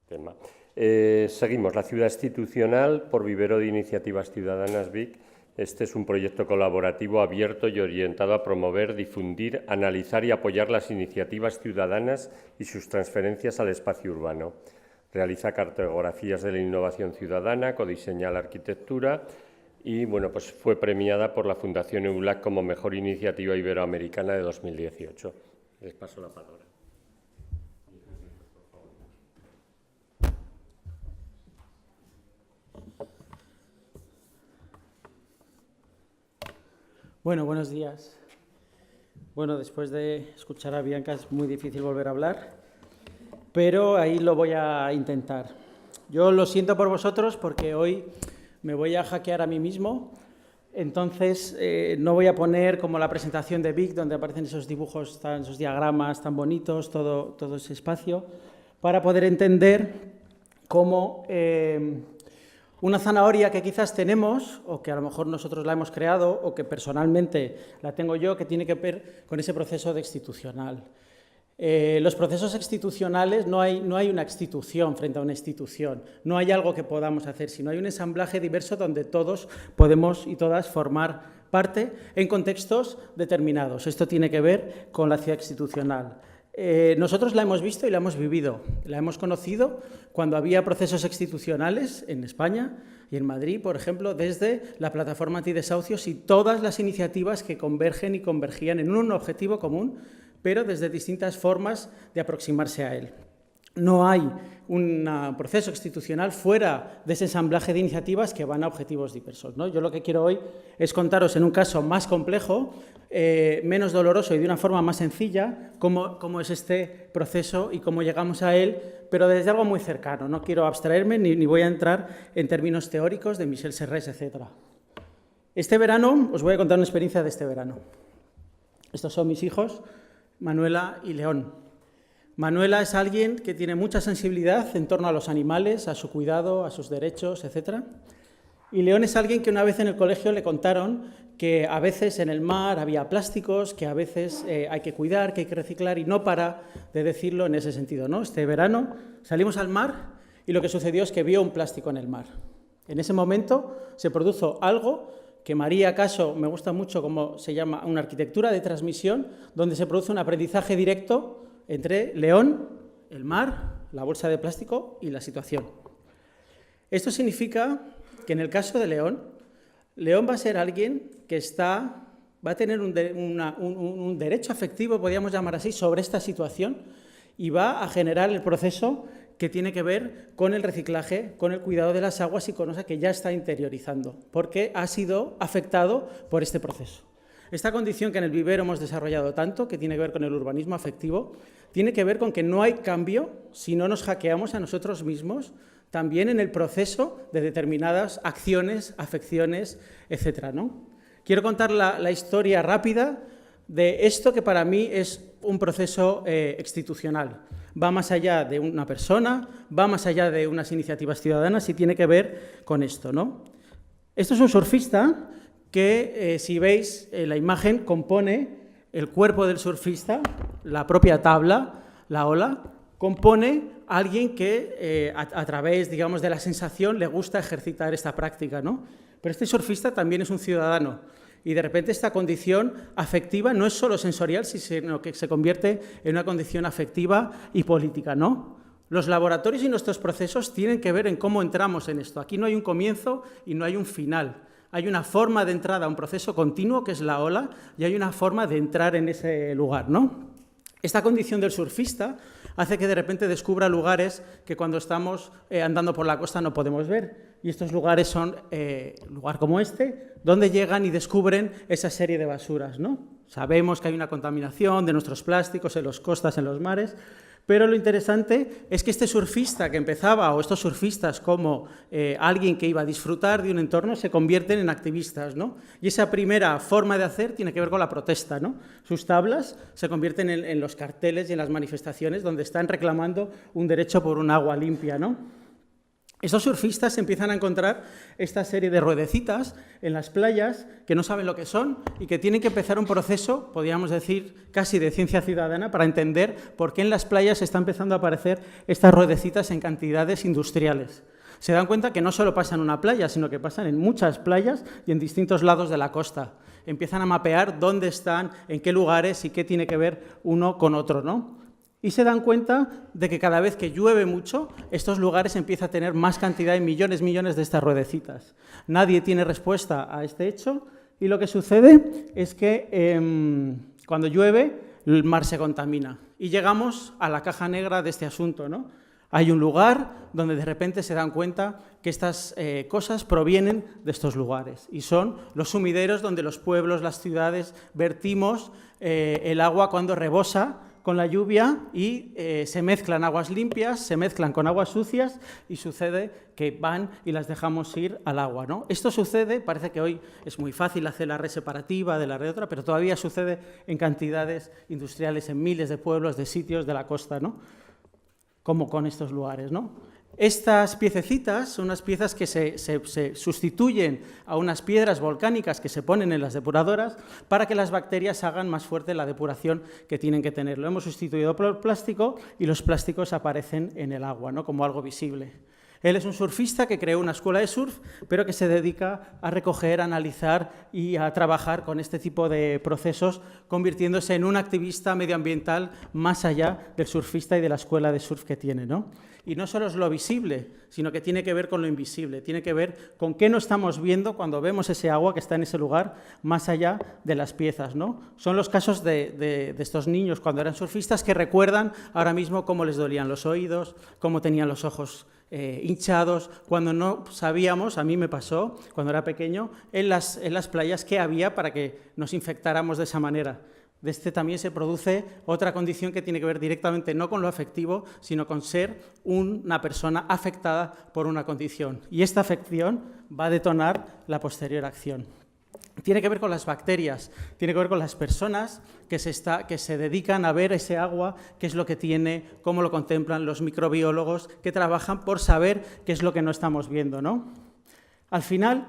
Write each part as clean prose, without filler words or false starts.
tema. Seguimos. La ciudad institucional por Vivero de Iniciativas Ciudadanas Vic. Este es un proyecto colaborativo abierto y orientado a promover, difundir, analizar y apoyar las iniciativas ciudadanas y sus transferencias al espacio urbano. Realiza cartografías de la innovación ciudadana, codiseña la arquitectura y bueno, pues fue premiada por la Fundación EULAC como Mejor Iniciativa Iberoamericana de 2018. Les paso la palabra. Bueno, buenos días. Bueno, después de escuchar a Bianca es muy difícil volver a hablar, pero ahí lo voy a intentar. Yo lo siento por vosotros porque hoy me voy a hackear a mí mismo, entonces no voy a poner como la presentación de Vic, donde aparecen esos dibujos, esos diagramas tan bonitos, todo ese espacio, para poder entender cómo una zanahoria que quizás tenemos, o que a lo mejor nosotros la hemos creado, o que personalmente la tengo yo, que tiene que ver con ese proceso de institucional. Los procesos institucionales no hay una institución frente a una institución, no hay algo que podamos hacer, sino hay un ensamblaje diverso donde todos podemos y todas formar parte en contextos determinados. Esto tiene que ver con la ciudad institucional. Nosotros la hemos visto y la hemos vivido, la hemos conocido cuando había procesos institucionales en España y en Madrid, por ejemplo, desde la plataforma antidesahucios y todas las iniciativas que convergen y convergían en un objetivo común, pero desde distintas formas de aproximarse a él. No hay un proceso institucional fuera de ese ensamblaje de iniciativas que van a objetivos diversos, ¿no? Yo lo que quiero hoy es contaros en un caso más complejo, menos doloroso y de una forma más sencilla, cómo es este proceso y cómo llegamos a él, pero desde algo muy cercano. No quiero abstraerme ni voy a entrar en términos teóricos de Michel Serres, etc. Este verano, os voy a contar una experiencia de este verano. Estos son mis hijos, Manuela y León. Manuela es alguien que tiene mucha sensibilidad en torno a los animales, a su cuidado, a sus derechos, etc. Y León es alguien que una vez en el colegio le contaron que a veces en el mar había plásticos, que a veces hay que cuidar, que hay que reciclar, y no para de decirlo en ese sentido, ¿no? Este verano salimos al mar y lo que sucedió es que vio un plástico en el mar. En ese momento se produjo algo que María Caso me gusta mucho, como se llama, una arquitectura de transmisión, donde se produce un aprendizaje directo entre León, el mar, la bolsa de plástico y la situación. Esto significa que en el caso de León, León va a ser alguien que va a tener un derecho afectivo, podríamos llamar así, sobre esta situación y va a generar el proceso que tiene que ver con el reciclaje, con el cuidado de las aguas y con cosa que ya está interiorizando, porque ha sido afectado por este proceso. Esta condición que en el vivero hemos desarrollado tanto, que tiene que ver con el urbanismo afectivo, tiene que ver con que no hay cambio si no nos hackeamos a nosotros mismos, también en el proceso de determinadas acciones, afecciones, etc., ¿no? Quiero contar la historia rápida de esto que para mí es un proceso institucional. Va más allá de una persona, va más allá de unas iniciativas ciudadanas y tiene que ver con esto, ¿no? Esto es un surfista que, si veis la imagen, compone el cuerpo del surfista, la propia tabla, la ola, compone a alguien que a través, digamos, de la sensación le gusta ejercitar esta práctica, ¿no? Pero este surfista también es un ciudadano y de repente esta condición afectiva no es solo sensorial, sino que se convierte en una condición afectiva y política, ¿no? Los laboratorios y nuestros procesos tienen que ver en cómo entramos en esto. Aquí no hay un comienzo y no hay un final. Hay una forma de entrada a un proceso continuo, que es la ola, y hay una forma de entrar en ese lugar, ¿no? Esta condición del surfista hace que de repente descubra lugares que cuando estamos andando por la costa no podemos ver. Y estos lugares son, lugar como este, donde llegan y descubren esa serie de basuras, ¿no? Sabemos que hay una contaminación de nuestros plásticos en las costas, en los mares, pero lo interesante es que este surfista que empezaba, o estos surfistas como alguien que iba a disfrutar de un entorno, se convierten en activistas, ¿no? Y esa primera forma de hacer tiene que ver con la protesta, ¿no? Sus tablas se convierten en los carteles y en las manifestaciones donde están reclamando un derecho por un agua limpia, ¿no? Estos surfistas empiezan a encontrar esta serie de ruedecitas en las playas que no saben lo que son y que tienen que empezar un proceso, podríamos decir, casi de ciencia ciudadana para entender por qué en las playas están empezando a aparecer estas ruedecitas en cantidades industriales. Se dan cuenta que no solo pasa en una playa, sino que pasan en muchas playas y en distintos lados de la costa. Empiezan a mapear dónde están, en qué lugares y qué tiene que ver uno con otro, ¿no? Y se dan cuenta de que cada vez que llueve mucho, estos lugares empiezan a tener más cantidad de millones de estas ruedecitas. Nadie tiene respuesta a este hecho y lo que sucede es que cuando llueve, el mar se contamina. Y llegamos a la caja negra de este asunto, ¿no? Hay un lugar donde de repente se dan cuenta que estas cosas provienen de estos lugares y son los sumideros donde los pueblos, las ciudades, vertimos el agua cuando rebosa con la lluvia y se mezclan aguas limpias, se mezclan con aguas sucias y sucede que van y las dejamos ir al agua, ¿no? Esto sucede, parece que hoy es muy fácil hacer la red separativa de la red otra, pero todavía sucede en cantidades industriales, en miles de pueblos, de sitios de la costa, ¿no? Como con estos lugares, ¿no? Estas piececitas son unas piezas que se sustituyen a unas piedras volcánicas que se ponen en las depuradoras para que las bacterias hagan más fuerte la depuración que tienen que tener. Lo hemos sustituido por plástico y los plásticos aparecen en el agua, ¿no? Como algo visible. Él es un surfista que creó una escuela de surf, pero que se dedica a recoger, a analizar y a trabajar con este tipo de procesos, convirtiéndose en un activista medioambiental más allá del surfista y de la escuela de surf que tiene, ¿no? Y no solo es lo visible, sino que tiene que ver con lo invisible, tiene que ver con qué no estamos viendo cuando vemos ese agua que está en ese lugar, más allá de las piezas, ¿no? Son los casos de estos niños cuando eran surfistas que recuerdan ahora mismo cómo les dolían los oídos, cómo tenían los ojos hinchados, cuando no sabíamos, a mí me pasó, cuando era pequeño, en las playas qué había para que nos infectáramos de esa manera. De este también se produce otra condición que tiene que ver directamente no con lo afectivo, sino con ser una persona afectada por una condición. Y esta afección va a detonar la posterior acción. Tiene que ver con las bacterias, tiene que ver con las personas que se dedican a ver ese agua, qué es lo que tiene, cómo lo contemplan los microbiólogos que trabajan por saber qué es lo que no estamos viendo, ¿no? Al final,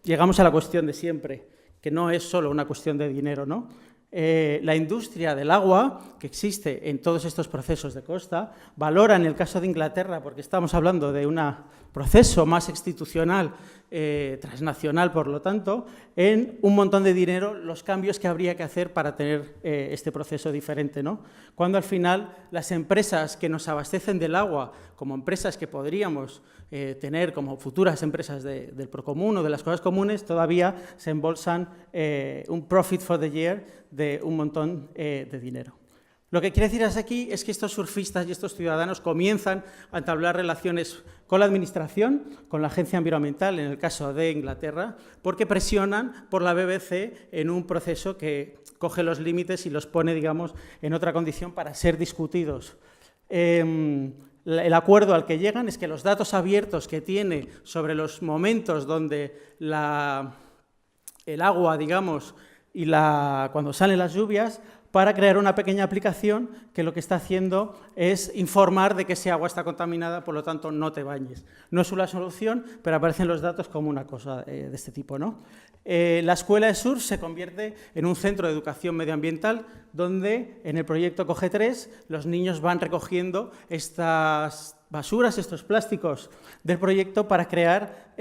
llegamos a la cuestión de siempre, que no es solo una cuestión de dinero, ¿no? La industria del agua, que existe en todos estos procesos de costa, valora en el caso de Inglaterra, porque estamos hablando de un proceso más institucional, transnacional, por lo tanto, en un montón de dinero los cambios que habría que hacer para tener este proceso diferente, ¿no? Cuando al final las empresas que nos abastecen del agua, como empresas que podríamos tener como futuras empresas del Procomún o de las cosas comunes, todavía se embolsan un profit for the year de un montón de dinero. Lo que quiere decir aquí es que estos surfistas y estos ciudadanos comienzan a entablar relaciones con la administración, con la agencia ambiental, en el caso de Inglaterra, porque presionan por la BBC en un proceso que coge los límites y los pone, digamos, en otra condición para ser discutidos. El acuerdo al que llegan es que los datos abiertos que tiene sobre los momentos donde el agua, digamos, y cuando salen las lluvias, para crear una pequeña aplicación que lo que está haciendo es informar de que ese agua está contaminada, por lo tanto no te bañes. No es una solución, pero aparecen los datos como una cosa de este tipo, ¿no? La escuela de surf se convierte en un centro de educación medioambiental donde en el proyecto Coge 3 los niños van recogiendo estas basuras, estos plásticos del proyecto para crear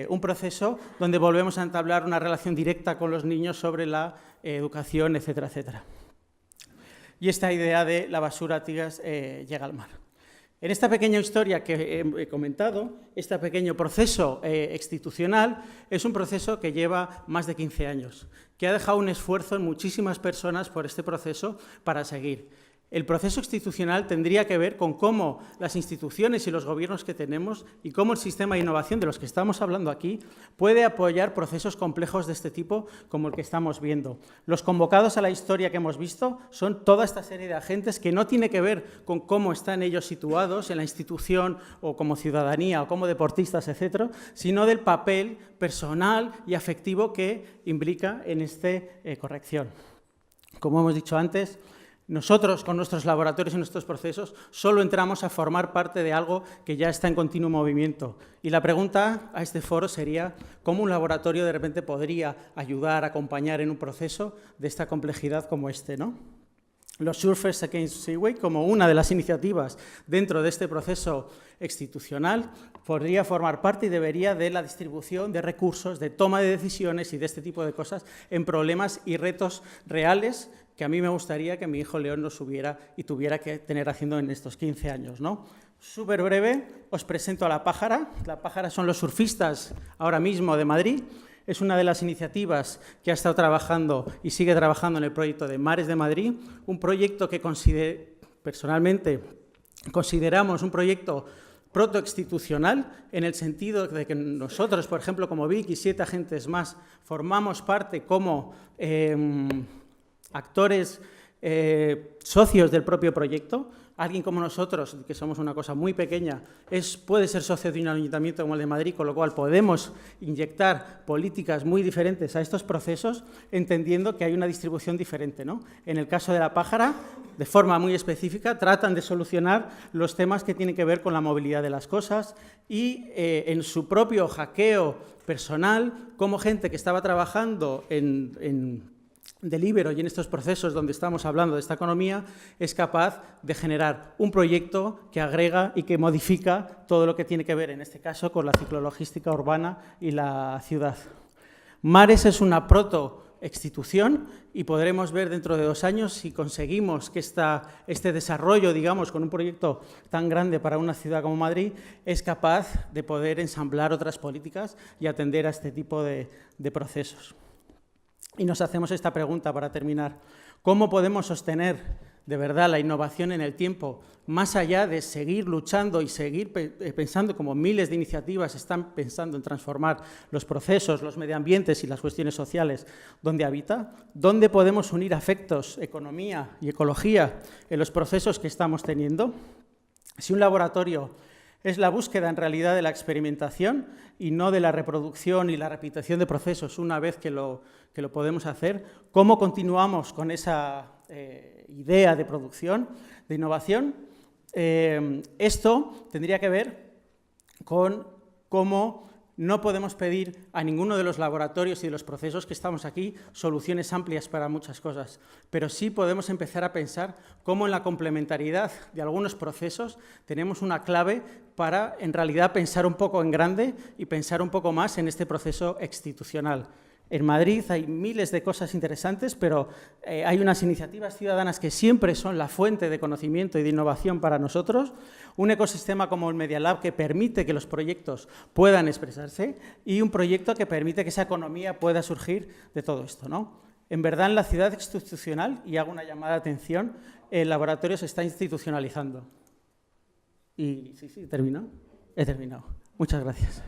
un proceso donde volvemos a entablar una relación directa con los niños sobre la educación, etcétera, etcétera. Y esta idea de la basura, tías, llega al mar. En esta pequeña historia que he comentado, este pequeño proceso institucional es un proceso que lleva más de 15 años, que ha dejado un esfuerzo en muchísimas personas por este proceso para seguir. El proceso institucional tendría que ver con cómo las instituciones y los gobiernos que tenemos y cómo el sistema de innovación de los que estamos hablando aquí puede apoyar procesos complejos de este tipo como el que estamos viendo. Los convocados a la historia que hemos visto son toda esta serie de agentes que no tiene que ver con cómo están ellos situados en la institución o como ciudadanía o como deportistas, etcétera, sino del papel personal y afectivo que implica en esta corrección. Como hemos dicho antes, Nosotros, con nuestros laboratorios y nuestros procesos, solo entramos a formar parte de algo que ya está en continuo movimiento. Y la pregunta a este foro sería, ¿cómo un laboratorio de repente podría ayudar, acompañar en un proceso de esta complejidad como este, ¿no? Los Surfers Against Seaway, como una de las iniciativas dentro de este proceso institucional, podría formar parte y debería de la distribución de recursos, de toma de decisiones y de este tipo de cosas en problemas y retos reales que a mí me gustaría que mi hijo León nos hubiera y tuviera que tener haciendo en estos 15 años, ¿no? Súper breve, os presento a La Pájara. La Pájara son los surfistas ahora mismo de Madrid. Es una de las iniciativas que ha estado trabajando y sigue trabajando en el proyecto de Mares de Madrid, un proyecto que personalmente consideramos un proyecto protoinstitucional, en el sentido de que nosotros, por ejemplo, como Vic y 7 agentes más, formamos parte como actores socios del propio proyecto. Alguien como nosotros, que somos una cosa muy pequeña, puede ser socio de un ayuntamiento como el de Madrid, con lo cual podemos inyectar políticas muy diferentes a estos procesos, entendiendo que hay una distribución diferente, ¿no? En el caso de La Pájara, de forma muy específica, tratan de solucionar los temas que tienen que ver con la movilidad de las cosas y en su propio hackeo personal, como gente que estaba trabajando en Deliveroo y en estos procesos donde estamos hablando de esta economía, es capaz de generar un proyecto que agrega y que modifica todo lo que tiene que ver, en este caso, con la ciclologística urbana y la ciudad. Mares es una protoinstitución y podremos ver dentro de 2 años si conseguimos que este desarrollo, digamos, con un proyecto tan grande para una ciudad como Madrid, es capaz de poder ensamblar otras políticas y atender a este tipo de procesos. Y nos hacemos esta pregunta para terminar. ¿Cómo podemos sostener de verdad la innovación en el tiempo, más allá de seguir luchando y seguir pensando, como miles de iniciativas están pensando en transformar los procesos, los medioambientes y las cuestiones sociales donde habita? ¿Dónde podemos unir afectos, economía y ecología en los procesos que estamos teniendo? Si un laboratorio es la búsqueda en realidad de la experimentación y no de la reproducción y la repetición de procesos una vez que lo podemos hacer, ¿cómo continuamos con esa idea de producción, de innovación? Esto tendría que ver con cómo no podemos pedir a ninguno de los laboratorios y de los procesos que estamos aquí soluciones amplias para muchas cosas, pero sí podemos empezar a pensar cómo en la complementariedad de algunos procesos tenemos una clave para, en realidad, pensar un poco en grande y pensar un poco más en este proceso institucional. En Madrid hay miles de cosas interesantes, pero hay unas iniciativas ciudadanas que siempre son la fuente de conocimiento y de innovación para nosotros, un ecosistema como el Media Lab que permite que los proyectos puedan expresarse y un proyecto que permite que esa economía pueda surgir de todo esto, ¿no? En verdad, en la ciudad institucional, y hago una llamada de atención, el laboratorio se está institucionalizando. Y sí, he terminado. He terminado. Muchas gracias.